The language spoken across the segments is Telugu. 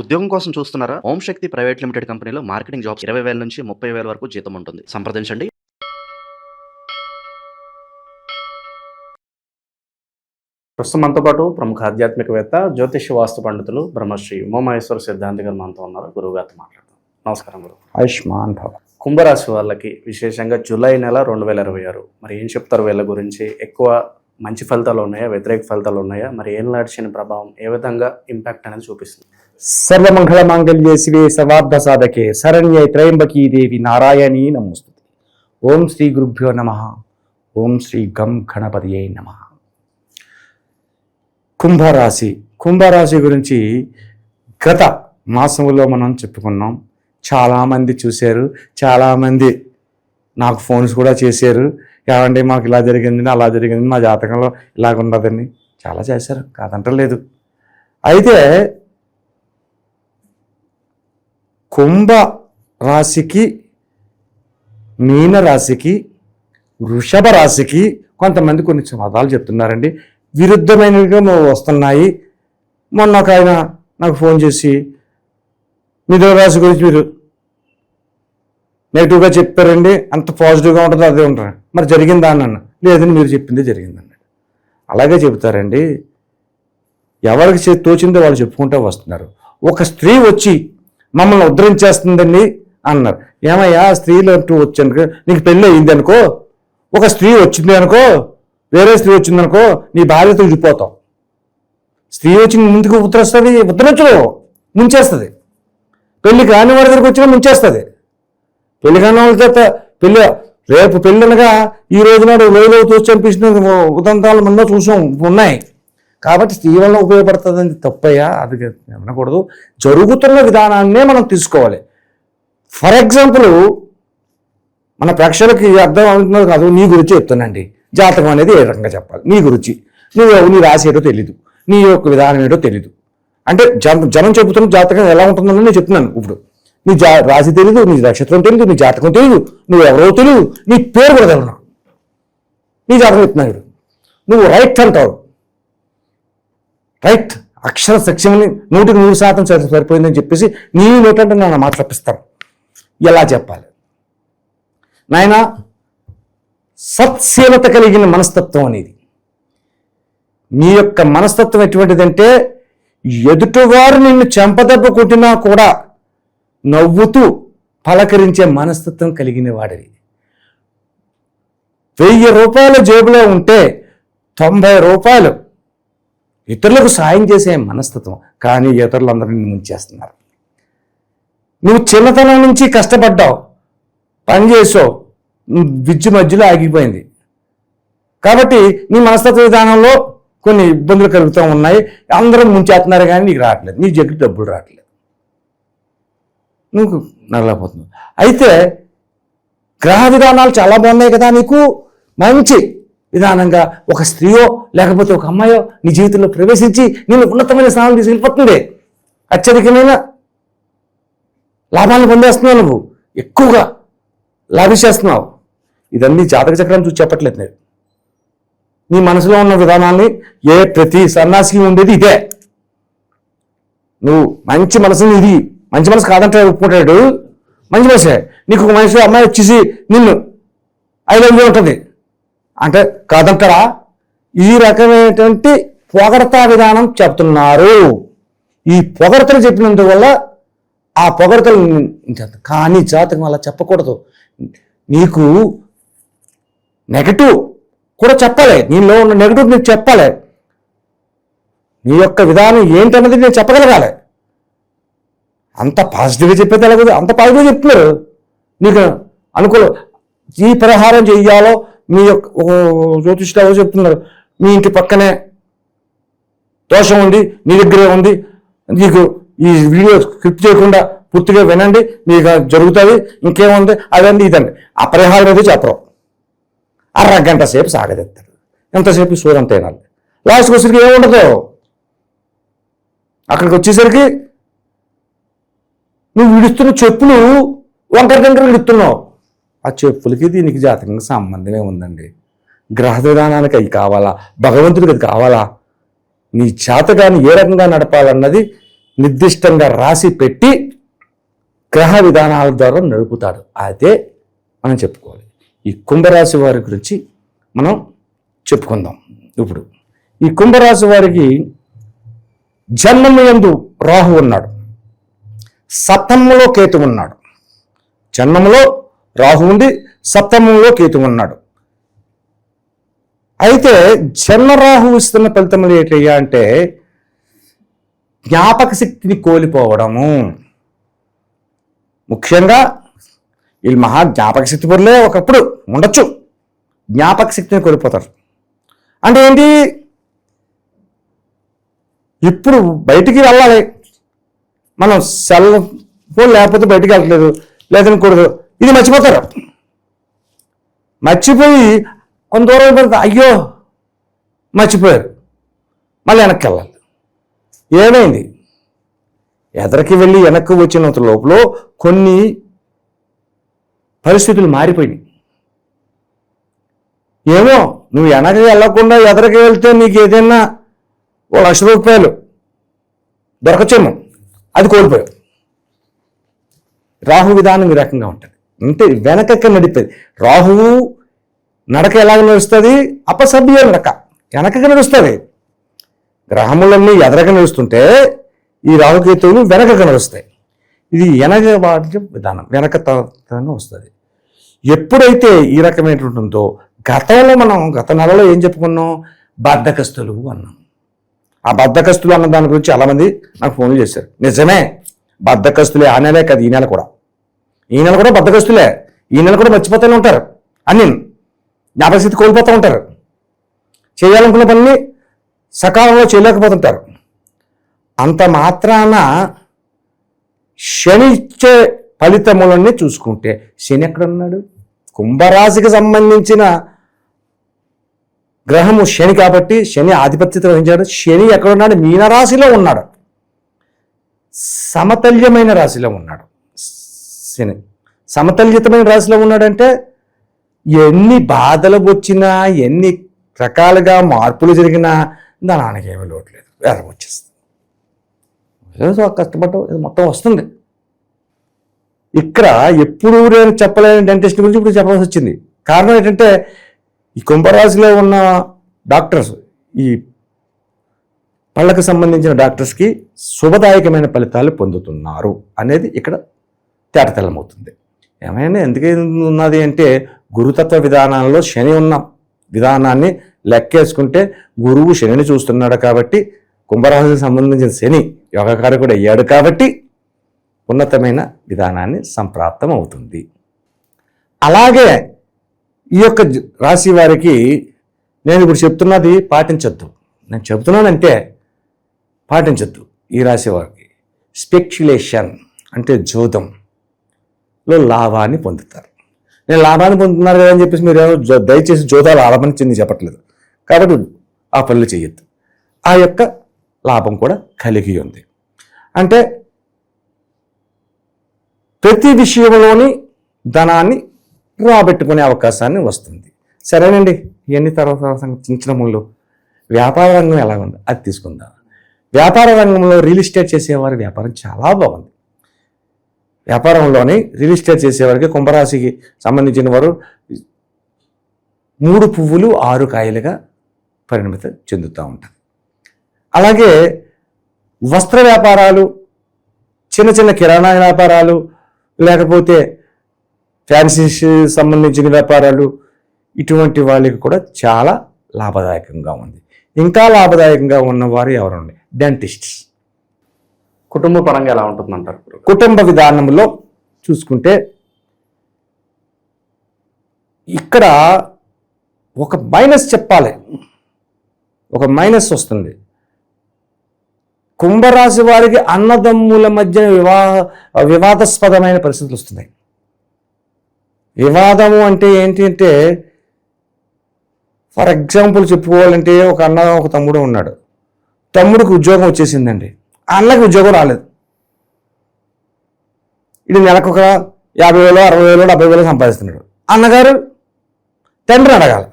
ఉద్యోగం కోసం చూస్తున్నారా? ఓం శక్తి ప్రైవేట్ లిమిటెడ్ కంపెనీలో మార్కెటింగ్ జాబ్స్ 20,000 నుంచి 30,000 వరకు జీతం ఉంటుంది. సంప్రదించండి. ప్రస్తుతం మనతో పాటు ప్రముఖ ఆధ్యాత్మికవేత్త, జ్యోతిష్య వాస్తు పండితులు బ్రహ్మశ్రీ ఉమామహేశ్వర సిద్ధాంతి గారు మనతో ఉన్నారు. గురువు గారితో మాట్లాడదాం. నమస్కారం గురువు. ఆయుష్మాన్ భవ. కుంభరాశి వాళ్ళకి విశేషంగా జూలై నెల 2026 మరి ఏం చెప్తారు? వీళ్ళ గురించి ఎక్కువ మంచి ఫలితాలు ఉన్నాయా, వ్యతిరేక ఫలితాలు ఉన్నాయా? మరి ఏం నడిచిన ప్రభావం ఏ విధంగా ఇంపాక్ట్ అనేది చూపిస్తుంది? సర్వమంగళ మాంగళ్యే శివే సర్వార్థ సాధకే శరణ్యే త్రయంబకీ దేవి నారాయణీ నమోస్తుతే. ఓం శ్రీ గురుభ్యో నమః. ఓం శ్రీ గం గణపతియే నమః. కుంభరాశి గురించి గత మాసంలో మనం చెప్పుకున్నాం. చాలామంది చూశారు, చాలామంది నాకు ఫోన్స్ కూడా చేశారు. ఏమంటే మాకు ఇలా జరిగింది, అలా జరిగింది, మా జాతకంలో ఇలాగ ఉండదని చాలా చేశారు, కాదంటలేదు. అయితే కుంభ రాశికి, మీన రాశికి, వృషభ రాశికి కొంతమంది కొన్ని పదాలు చెప్తున్నారండి. విరుద్ధమైనవిగా వస్తున్నాయి. మొన్న ఒక ఆయన నాకు ఫోన్ చేసి మిథున రాశి గురించి మీరు నెగిటివ్గా చెప్పారండి, అంత పాజిటివ్గా ఉంటుంది అదే ఉంటారు, మరి జరిగిందా అన్నాను. లేదని మీరు చెప్పిందే జరిగిందన్నాడు. అలాగే చెబుతారండి. ఎవరికి తోచిందో వాళ్ళు చెప్పుకుంటూ వస్తున్నారు. ఒక స్త్రీ వచ్చి మమ్మల్ని ఉద్ధరించేస్తుందండి అన్నారు. ఏమయ్యా, స్త్రీలు అంటూ వచ్చాను, నీకు పెళ్ళి అయింది అనుకో, ఒక స్త్రీ వచ్చింది అనుకో, వేరే స్త్రీ వచ్చిందనుకో, నీ భార్యతో విడిపోతావు. స్త్రీ వచ్చి ముందుకు ఉద్ధరించదు, ముంచేస్తుంది. పెళ్లి కాని వాడి దగ్గరికి వచ్చినా ముంచేస్తుంది. పెళ్లి కాని వాళ్ళ చేత పెళ్ళి, రేపు పెళ్ళనగా ఈ రోజు నాడు వేలో తోచి చంపించిన ఉదంతాలు మనలో చూసాం, ఉన్నాయి. కాబట్టి స్త్రీ వల్ల ఉపయోగపడుతుందని తప్పయ్యా, అది అనకూడదు. జరుగుతున్న విధానాన్నే మనం తీసుకోవాలి. ఫర్ ఎగ్జాంపుల్, మన ప్రేక్షకులకి అర్థం అవుతున్నది కాదు, నీ గురించి చెప్తానండి. జాతకం అనేది ఏ రకంగా చెప్పాలి, నీ గురించి, నీ రాశి ఏంటో తెలీదు, నీ యొక్క విధానం ఏంటో తెలీదు అంటే జనం చెబుతున్న జాతకం ఎలా ఉంటుందని నేను చెప్తున్నాను. ఇప్పుడు నీ రాశి తెలీదు, నీ నక్షత్రం తెలీదు, నీ జాతకం తెలీదు, నువ్వు ఎవరో తెలీదు, నీ పేరు కూడా తెలు, నీ జాతకం చెప్తున్నాడు. నువ్వు రైట్ అంటావు, రైట్ అక్షర సత్యమని 100% సరిపోయిందని చెప్పేసి నీ నోటంటే నన్ను మాట తప్పిస్తాను. ఎలా చెప్పాలి నాయన? సత్శీలత కలిగిన మనస్తత్వం అనేది, నీ యొక్క మనస్తత్వం ఎటువంటిదంటే, ఎదుటివారు నిన్ను చెంపదెబ్బ కొట్టినా కూడా నవ్వుతూ పలకరించే మనస్తత్వం కలిగిన వాడివి. 1000 రూపాయల జేబులో ఉంటే 90 రూపాయలు ఇతరులకు సాయం చేసే మనస్తత్వం. కానీ ఇతరులందరినీ ముంచేస్తున్నారు. నువ్వు చిన్నతనం నుంచి కష్టపడ్డావు, పని చేసావు, విద్య మధ్యలో ఆగిపోయింది. కాబట్టి నీ మనస్తత్వ విధానంలో కొన్ని ఇబ్బందులు కలుగుతూ ఉన్నాయి. అందరూ ముంచేస్తున్నారు కానీ నీకు రావట్లేదు, నీ జగ్గు డబ్బులు రావట్లేదు, నువ్వు నగలేకపోతున్నావు. అయితే గ్రహ విధానాలు చాలా బాగున్నాయి కదా, నీకు మంచి విధానంగా ఒక స్త్రీయో లేకపోతే ఒక అమ్మాయో నీ జీవితంలో ప్రవేశించి నేను ఉన్నతమైన స్థానం తీసుకెళ్ళిపోతుంది. అత్యధికమైన లాభాలను పొందేస్తున్నావు, నువ్వు ఎక్కువగా లాభించేస్తున్నావు. ఇదన్నీ జాతక చక్రం చూసి చెప్పట్లేదు నేను. నీ మనసులో ఉన్న విధానాన్ని ప్రతి సన్యాసికి ఉండేది ఇదే. నువ్వు మంచి మనసుని, ఇది మంచి మనసు కాదంటే ఒప్పుకుంటాడు, మంచి మనసే. నీకు ఒక మనిషి అమ్మాయి వచ్చేసి నిన్ను ఐ లవ్ యూ ఉంటుంది అంటే కాదంటారా? ఈ రకమైనటువంటి పొగడతా విధానం చెప్తున్నారు. ఈ పొగడతలు చెప్పినందువల్ల ఆ పొగడతలు కానీ జాతకం అలా చెప్పకూడదు. నీకు నెగటివ్ కూడా చెప్పాలి, నీలో ఉన్న నెగటివ్ నీకు చెప్పాలి. నీ యొక్క విధానం ఏంటన్నది నేను చెప్పగలగాలి. అంత పాజిటివ్గా చెప్పేది ఎలాగదు, అంత పాజిటివ్గా చెప్తున్నారు. నీకు అనుకూలం ఈ పరిహారం చెయ్యాలో మీ యొక్క జ్యోతిష్యులు చెప్తున్నారు. మీ ఇంటి పక్కనే దోషం ఉంది, మీ దగ్గరే ఉంది, నీకు ఈ వీడియో స్క్రిప్ట్ చేయకుండా పూర్తిగా వినండి, మీకు జరుగుతుంది, ఇంకేముంది అదండి ఇదండి. ఆ పరిహారం అనేది చెప్పరు. అరగంట సేపు సాగదెత్తారు, ఎంతసేపు సూర్యంత తినాలి. లాస్ట్కి వచ్చేసరికి ఏముండదు. అక్కడికి వచ్చేసరికి నువ్వు విడుస్తున్న చెప్పులు వంకర విడుతున్నావు. ఆ చెప్పులకి దీనికి జాతకంగా సంబంధమే ఉందండి. గ్రహ విధానానికి అవి కావాలా, భగవంతుడికి అది కావాలా? నీ జాతకాన్ని ఏ రకంగా నడపాలన్నది నిర్దిష్టంగా రాసి పెట్టి గ్రహ విధానాల ద్వారా నడుపుతాడు. అదే మనం చెప్పుకోవాలి. ఈ కుంభరాశి వారి గురించి మనం చెప్పుకుందాం. ఇప్పుడు ఈ కుంభరాశి వారికి జన్మము యందు రాహు ఉన్నాడు, సప్తమంలో కేతు ఉన్నాడు. జన్మములో రాహు ఉండి సప్తమంలో కేతు ఉన్నాడు. అయితే జన్మరాహు ఇస్తున్న ఫలితములు ఏంటయ్యా అంటే జ్ఞాపక శక్తిని కోల్పోవడము. ముఖ్యంగా వీళ్ళు మహా జ్ఞాపక శక్తి పరులే ఒకప్పుడు ఉండొచ్చు, జ్ఞాపక శక్తిని కోల్పోతారు. అంటే ఏంటి, ఇప్పుడు బయటికి వెళ్ళాలి, మనం సెల్ ఫోన్ లేకపోతే బయటికి వెళ్ళట్లేదు, లేదనకూడదు, ఇది మర్చిపోతారు. మర్చిపోయి కొంత దూరం పడితే అయ్యో మర్చిపోయారు, మళ్ళీ వెనక్కి వెళ్ళాలి. ఏమైంది, ఎదరికి వెళ్ళి వెనక్కి వచ్చినంత లోపల కొన్ని పరిస్థితులు మారిపోయినాయి. ఏమో నువ్వు వెనక్కి వెళ్ళకుండా ఎదరికి వెళ్తే నీకు ఏదైనా ₹1,00,000 దొరకచ్చేమో, అది కోల్పోయావు. రాహు విధానం ఈ రకంగా ఉంటుంది. అంటే వెనకకి నడిపేది. రాహువు నడక ఎలాగ నడుస్తుంది, అపసభ్య నడక వెనకకి నడుస్తుంది. గ్రహములన్నీ ఎదరగా నడుస్తుంటే ఈ రాహుకేతువులు వెనకగా నడుస్తాయి. ఇది వెనక వాటి విధానం, వెనకతనంగా వస్తుంది. ఎప్పుడైతే ఈ రకమైనటువంటి ఉందో, గతంలో మనం గత నెలలో ఏం చెప్పుకున్నాం, బద్ధకస్తులు అన్నాం. ఆ బద్ధకస్తులు అన్న దాని గురించి చాలామంది నాకు ఫోన్లు చేశారు. నిజమే, బద్ధకస్తులే. ఆ నెలే కాదు, ఈ నెల కూడా. ఈ నెల కూడా బద్ధకస్తులే. ఈ నెల కూడా మర్చిపోతూనే ఉంటారు, అన్ని జ్ఞాపకశక్తి కోల్పోతూ ఉంటారు, చేయాలనుకున్న పనిని సకాలంలో చేయలేకపోతుంటారు. అంత మాత్రాన శని ఇచ్చే ఫలితములన్నీ చూసుకుంటే శని ఎక్కడున్నాడు, కుంభరాశికి సంబంధించిన గ్రహము శని కాబట్టి శని ఆధిపత్యత వహించాడు. శని ఎక్కడున్నాడు, మీనరాశిలో ఉన్నాడు, సమతల్యమైన రాశిలో ఉన్నాడు. శని సమతల్యతమైన రాశిలో ఉన్నాడంటే ఎన్ని బాధలు వచ్చినా, ఎన్ని రకాలుగా మార్పులు జరిగినా దానికి ఏమీ లోటు లేదు, వేరే వచ్చేస్తుంది. ఏదో కష్టపడటం ఇది మొత్తం వస్తుంది. ఇక్కడ ఎప్పుడు నేను చెప్పలేని డెంటిస్ట్ గురించి ఇప్పుడు చెప్పాల్సి వచ్చింది. కారణం ఏంటంటే ఈ కుంభరాశిలో ఉన్న డాక్టర్స్, ఈ పళ్ళకు సంబంధించిన డాక్టర్స్కి శుభదాయకమైన ఫలితాలు పొందుతున్నారు అనేది ఇక్కడ తేటతెల్లమవుతుంది. ఏమైనా ఎందుకైనా ఉన్నది అంటే గురుతత్వ విధానాల్లో శని ఉన్న విధానాన్ని లెక్కేసుకుంటే గురువు శనిని చూస్తున్నాడు కాబట్టి, కుంభరాశికి సంబంధించిన శని యోగకారకుడు అయ్యాడు కాబట్టి ఉన్నతమైన విధానాన్ని సంప్రాప్తం అవుతుంది. అలాగే ఈ యొక్క రాశి వారికి నేను ఇప్పుడు చెప్తున్నది పాటించద్దు. నేను చెబుతున్నానంటే పాటించద్దు. ఈ రాశి వారికి స్పెక్యులేషన్ అంటే జోదంలో లాభాన్ని పొందుతారు. నేను లాభాన్ని పొందుతున్నారు కదా అని చెప్పేసి మీరు దయచేసి జోదాలు ఆడమని చెంది చెప్పట్లేదు. కాబట్టి ఆ పనులు చేయొద్దు. ఆ యొక్క లాభం కూడా కలిగి ఉంది. అంటే ప్రతి విషయంలోని ధనాన్ని రాబెట్టుకునే అవకాశాన్ని వస్తుంది. సరేనండి, ఇవన్నీ తర్వాత చించిన ముందు వ్యాపార రంగం ఎలా ఉంది అది తీసుకుందాం. వ్యాపార రంగంలో రియల్ ఎస్టేట్ చేసేవారి వ్యాపారం చాలా బాగుంది. వ్యాపారంలోని రియల్ ఎస్టేట్ చేసేవారికి కుంభరాశికి సంబంధించిన వారు 3 పువ్వులు 6 కాయలుగా పరిణమిత చెందుతూ ఉంటుంది. అలాగే వస్త్ర వ్యాపారాలు, చిన్న చిన్న కిరాణా వ్యాపారాలు, లేకపోతే ఫ్యాన్సీ సంబంధించిన వ్యాపారాలు, ఇటువంటి వాళ్ళకి కూడా చాలా లాభదాయకంగా ఉంది. ఇంకా లాభదాయకంగా ఉన్నవారు ఎవరండి, డెంటిస్ట్స్. కుటుంబ పరంగా ఎలా ఉంటుందంటారు? కుటుంబ విధానంలో చూసుకుంటే ఇక్కడ ఒక మైనస్ చెప్పాలి, ఒక మైనస్ వస్తుంది. కుంభరాశి వారికి అన్నదమ్ముల మధ్య వివాదాస్పదమైన పరిస్థితులు వస్తున్నాయి. వివాదము అంటే ఏంటి అంటే, ఫర్ ఎగ్జాంపుల్ చెప్పుకోవాలంటే ఒక అన్న ఒక తమ్ముడు ఉన్నాడు. తమ్ముడికి ఉద్యోగం వచ్చేసిందండి, అన్నకి ఉద్యోగం రాలేదు. ఇది నెలకు ఒక 50,000, 60,000, 70,000 సంపాదిస్తున్నాడు. అన్నగారు తండ్రి అడగాలి,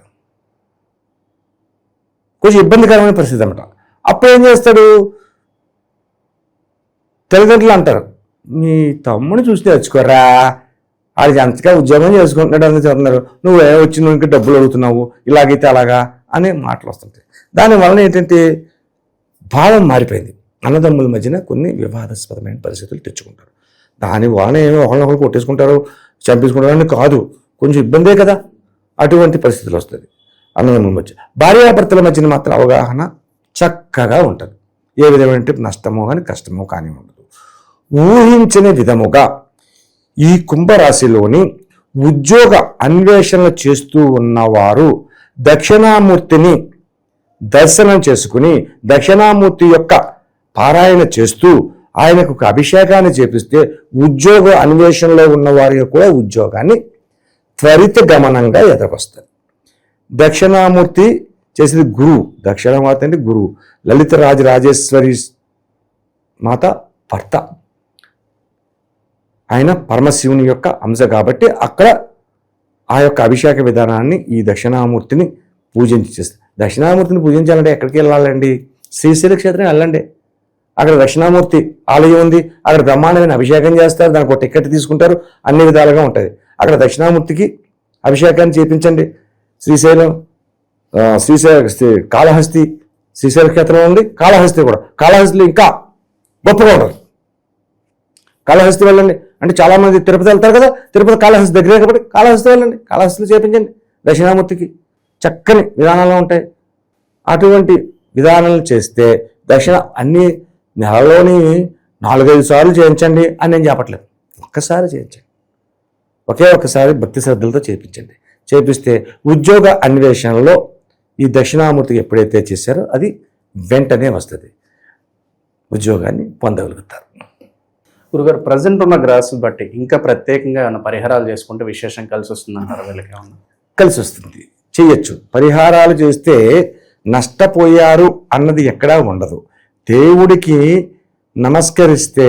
కొంచెం ఇబ్బందికరమైన పరిస్థితి అన్నమాట. అప్పుడు ఏం చేస్తాడు, తల్లిదండ్రులు అంటారు, మీ తమ్ముడు చూసి తెచ్చుకోరా, వాడికి ఎంతగా ఉద్యోగం చేసుకుంటున్నాడు అని చెప్తున్నారు, నువ్వే వచ్చి నువ్వు ఇంకా డబ్బులు అడుగుతున్నావు, ఇలాగైతే అలాగా అనే మాటలు వస్తుంటాయి. దానివల్ల ఏంటంటే భావం మారిపోయింది. అన్నదమ్ముల మధ్యన కొన్ని వివాదాస్పదమైన పరిస్థితులు తెచ్చుకుంటారు. దాని వలన ఏమో ఒకరినొకరు కొట్టేసుకుంటారు, చంపేసుకుంటారు అని కాదు, కొంచెం ఇబ్బందే కదా. అటువంటి పరిస్థితులు వస్తుంది అన్నదమ్ముల మధ్య. భార్యాభర్తల మధ్యన మాత్రం అవగాహన చక్కగా ఉంటుంది. ఏ విధమైన నష్టమో కానీ కష్టమో కానీ ఉండదు. ఊహించని విధముగా ఈ కుంభరాశిలోని ఉద్యోగ అన్వేషణలు చేస్తూ ఉన్నవారు దక్షిణామూర్తిని దర్శనం చేసుకుని దక్షిణామూర్తి యొక్క పారాయణ చేస్తూ ఆయనకు ఒక అభిషేకాన్ని చేపిస్తే ఉద్యోగ అన్వేషణలో ఉన్న వారికి కూడా ఉద్యోగాన్ని త్వరితగమనంగా ఎదగొస్తుంది. దక్షిణామూర్తి చేసేది గురువు. దక్షిణామూర్తి అంటే గురువు. లలిత రాజరాజేశ్వరి మాత భర్త, ఆయన పరమశివుని యొక్క అంశ కాబట్టి అక్కడ ఆ యొక్క అభిషేక విధానాన్ని ఈ దక్షిణామూర్తిని పూజించి చేస్తారు. దక్షిణామూర్తిని పూజించాలంటే ఎక్కడికి వెళ్ళాలండి? శ్రీశైల క్షేత్రం వెళ్ళండి. అక్కడ దక్షిణామూర్తి ఆలయం ఉంది. అక్కడ బ్రహ్మాండమైన అభిషేకం చేస్తారు, దానికి ఒక టికెట్ తీసుకుంటారు, అన్ని విధాలుగా ఉంటుంది. అక్కడ దక్షిణామూర్తికి అభిషేకాన్ని చేయించండి. శ్రీశైలం కాళహస్తి, శ్రీశైల క్షేత్రం ఉంది, కాళహస్తి కూడా. కాళహస్తిలో ఇంకా గొప్పగా ఉంటుంది. కాళహస్తి వెళ్ళండి. అంటే చాలామంది తిరుపతి వెళ్తారు కదా, తిరుపతి కాళహస్తి దగ్గరే కాబట్టి కాళహస్తి వెళ్ళండి, కాళహస్తిలో చేయించండి. దక్షిణామూర్తికి చక్కని విధానాలు ఉంటాయి. అటువంటి విధానాలు చేస్తే అన్ని నెలలోని 4-5 సార్లు చేయించండి అని నేను చెప్పట్లేదు. ఒక్కసారి చేయించండి, ఒక్కసారి భక్తి శ్రద్ధలతో చేయించండి. చేపిస్తే ఉద్యోగ అన్వేషణలో ఈ దక్షిణామూర్తికి ఎప్పుడైతే చేశారో అది వెంటనే వస్తుంది, ఉద్యోగాన్ని పొందగలుగుతారు. గురుగారు, ప్రజెంట్ ఉన్న గ్రాస్ బట్టి ఇంకా ప్రత్యేకంగా ఏమైనా పరిహారాలు చేసుకుంటే విశేషం కలిసి వస్తుందంటారు? వీళ్ళకి ఏమన్నా కలిసి వస్తుంది, చెయ్యొచ్చు. పరిహారాలు చేస్తే నష్టపోయారు అన్నది ఎక్కడా ఉండదు. దేవుడికి నమస్కరిస్తే,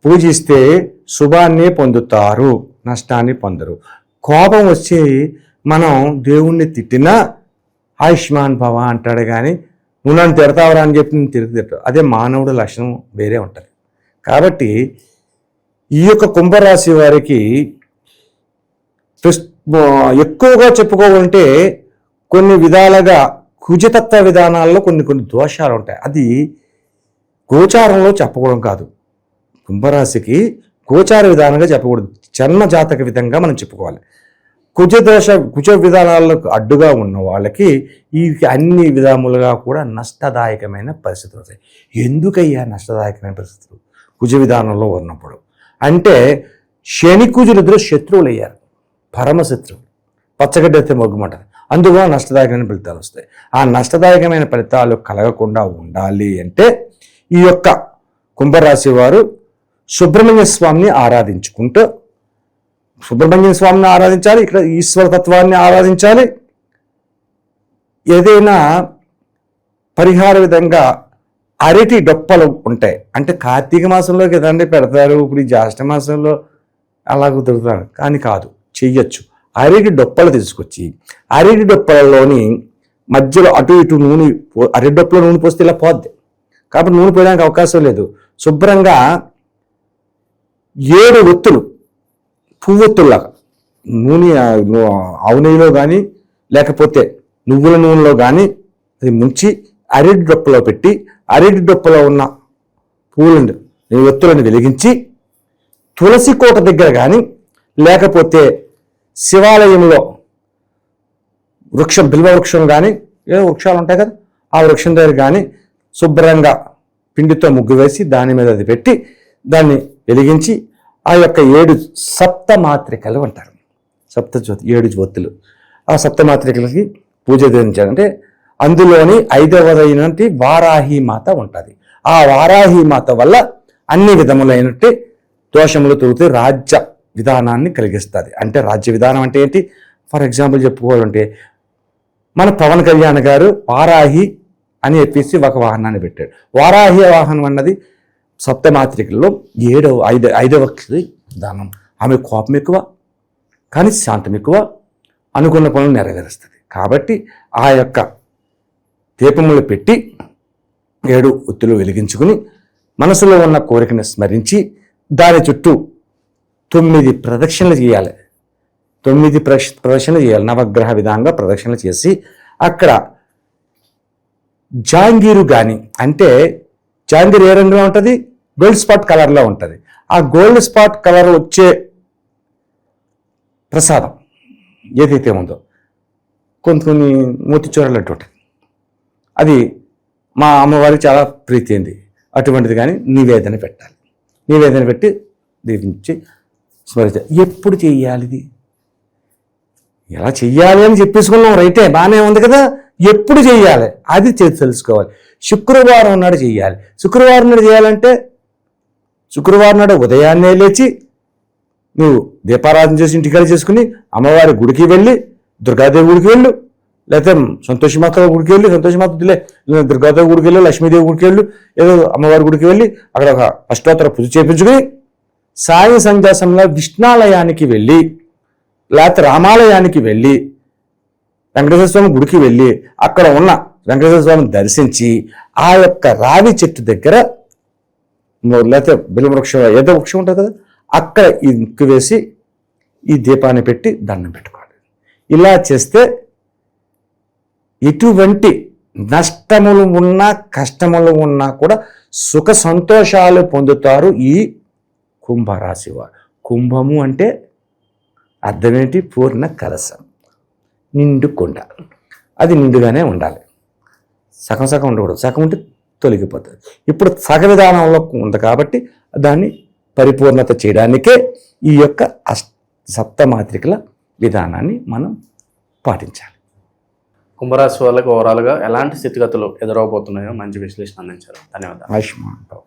పూజిస్తే శుభాన్ని పొందుతారు, నష్టాన్ని పొందరు. కోపం వచ్చి మనం దేవుణ్ణి తిట్టినా ఆయుష్మాన్ భవ అంటాడు, కానీ నువ్వు నన్ను తిడతావరా అని చెప్పి నేను తిరిగి తిట్టావు. అదే మానవుడి లక్షణం వేరే ఉంటుంది. కాబట్టి ఈ యొక్క కుంభరాశి వారికి ఎక్కువగా చెప్పుకోవాలంటే కొన్ని విధాలుగా కుజతత్వ విధానాల్లో కొన్ని దోషాలు ఉంటాయి. అది గోచారంలో చెప్పకూడదు కాదు. కుంభరాశికి గోచార విధానంగా చెప్పకూడదు, జన్మ జాతక విధంగా మనం చెప్పుకోవాలి. కుజ విధానాలకు అడ్డుగా ఉన్న వాళ్ళకి ఈ అన్ని విధాములుగా కూడా నష్టదాయకమైన పరిస్థితులు వస్తాయి. ఎందుకయ్యా నష్టదాయకమైన పరిస్థితులు? కుజ విధానంలో ఉన్నప్పుడు అంటే శని కుజులిద్దరూ శత్రువులు అయ్యారు, పరమశత్రువులు. పచ్చగడ్డైతే మొగ్గుమంటారు. అందువల్ల నష్టదాయకమైన ఫలితాలు వస్తాయి. ఆ నష్టదాయకమైన ఫలితాలు కలగకుండా ఉండాలి అంటే ఈ యొక్క కుంభరాశి వారు సుబ్రహ్మణ్య స్వామిని ఆరాధించుకుంటూ, సుబ్రహ్మణ్య స్వామిని ఆరాధించాలి, ఇక్కడ ఈశ్వరతత్వాన్ని ఆరాధించాలి. ఏదైనా పరిహార విధంగా అరటి డొప్పలు ఉంటాయి. అంటే కార్తీక మాసంలో కదండి పెడతారు, ఇప్పుడు ఈ జ్యేష్ఠ మాసంలో అలా కుదురుతారు కానీ కాదు, చెయ్యొచ్చు. అరటి డొప్పలు తీసుకొచ్చి అరటి డొప్పలలోని మధ్యలో అటు ఇటు నూనె, అరటి డొప్పలో నూనె పోస్తే ఇలా పోద్ది కాబట్టి నూనె పోయడానికి అవకాశం లేదు. శుభ్రంగా 7 ఒత్తులు, పువ్వొత్తుల్లాగా నూనె ఆవు నెయ్యిలో కానీ లేకపోతే నువ్వుల నూనెలో కానీ అది ముంచి అరటి డొప్పలో పెట్టి అరటి డొప్పలో ఉన్న పూలను ఒత్తులను వెలిగించి తులసి కోట దగ్గర కానీ లేకపోతే శివాలయంలో బిల్వ వృక్షం కానీ ఏదో వృక్షాలు ఉంటాయి కదా, ఆ వృక్షం దగ్గర కానీ శుభ్రంగా పిండితో ముగ్గు వేసి దాని మీద అది పెట్టి దాన్ని వెలిగించి ఆ యొక్క 7 సప్తమాత్రికలు అంటారు. 7 జ్యోతులు. ఆ సప్తమాత్రికలకి పూజ ధరించారు. అంటే అందులోని 5వదైనటువంటి వారాహి మాత ఉంటుంది. ఆ వారాహి మాత వల్ల అన్ని విధములైనట్టు దోషములు తొలుతూ రాజ్య విధానాన్ని కలిగిస్తుంది. అంటే రాజ్య విధానం అంటే ఏంటి? ఫర్ ఎగ్జాంపుల్ చెప్పుకోవాలంటే మన పవన్ కళ్యాణ్ గారు వారాహి అని చెప్పేసి ఒక వాహనాన్ని పెట్టాడు. వారాహి వాహనం అన్నది సప్తమాత్రికల్లో 5వ విధానం. ఆమె కోపం ఎక్కువ కానీ శాంతం ఎక్కువ, అనుకున్న పనులు నెరవేరుస్తుంది. కాబట్టి ఆ యొక్క దీపములు పెట్టి 7 ఒత్తులు వెలిగించుకుని మనసులో ఉన్న కోరికను స్మరించి దాని చుట్టూ 9 ప్రదక్షిణలు చేయాలి. 9 ప్రదక్షిణలు చేయాలి. నవగ్రహ విధంగా ప్రదక్షిణలు చేసి అక్కడ జాంగీరు కానీ, అంటే జాంగీరు ఏ రంగులో ఉంటుంది? గోల్డ్ స్పాట్ కలర్లో ఉంటుంది. ఆ గోల్డ్ స్పాట్ కలర్ వచ్చే ప్రసాదం ఏదైతే ఉందో, కొన్ని మోతిచూర లడ్డు ఉంటుంది, అది మా అమ్మవారికి చాలా ప్రీతి అయింది. అటువంటిది కానీ నివేదన పెట్టాలి. నివేదన పెట్టి దీవించి స్మరించాలి. ఎప్పుడు చెయ్యాలి ఇది? ఎలా చెయ్యాలి అని చెప్పేసుకున్నాం, రైటే, బాగానే ఉంది కదా. ఎప్పుడు చెయ్యాలి అది తెలుసుకోవాలి. శుక్రవారం నాడు చెయ్యాలి. శుక్రవారం నాడు చేయాలంటే శుక్రవారం నాడు ఉదయాన్నే లేచి నువ్వు దీపారాధన చేసి ఇంటికాడ చేసుకుని అమ్మవారి గుడికి వెళ్ళి, దుర్గాదేవి గుడికి వెళ్ళు, లేకపోతే సంతోషమాత గుడికి వెళ్ళి, సంతోషమాత దుర్గాదేవి గుడికి వెళ్ళు, లక్ష్మీదేవి గుడికి వెళ్ళు, ఏదో అమ్మవారి గుడికి వెళ్ళి అక్కడ ఒక అష్టోత్తర పూజ చేయించుకుని సాయం సంధ్యా సమయంలో విష్ణాలయానికి వెళ్ళి, లేకపోతే రామాలయానికి వెళ్ళి, వెంకటేశ్వర స్వామి గుడికి వెళ్ళి అక్కడ ఉన్న వెంకటేశ్వర స్వామిని దర్శించి ఆ యొక్క రావి చెట్టు దగ్గర, లేకపోతే బిల్వ వృక్షం ఏదో వృక్షం ఉంటుంది కదా, అక్కడ ఇంకు వేసి ఈ దీపాన్ని పెట్టి దండం పెట్టుకోవాలి. ఇలా చేస్తే ఎటువంటి నష్టములు ఉన్నా కష్టములు ఉన్నా కూడా సుఖ సంతోషాలు పొందుతారు ఈ కుంభరాశి వారు. కుంభము అంటే అర్థమేంటి? పూర్ణ కలశం, నిండు కొండ. అది నిండుగానే ఉండాలి, సగం సగం ఉండకూడదు. సగం ఉంటే తొలగిపోతుంది. ఇప్పుడు సగ విధానంలో ఉంది కాబట్టి దాన్ని పరిపూర్ణత చేయడానికే ఈ యొక్క సప్తమాత్రికల విధానాన్ని మనం పాటించాలి. కుంభరాశి వాళ్ళకి ఓవరాల్గా ఎలాంటి స్థితిగతులు ఎదురవబోతున్నాయో మంచి విశ్లేషణ అందించారు. ధన్యవాదాలు. ఆయుష్మాన్ భవ.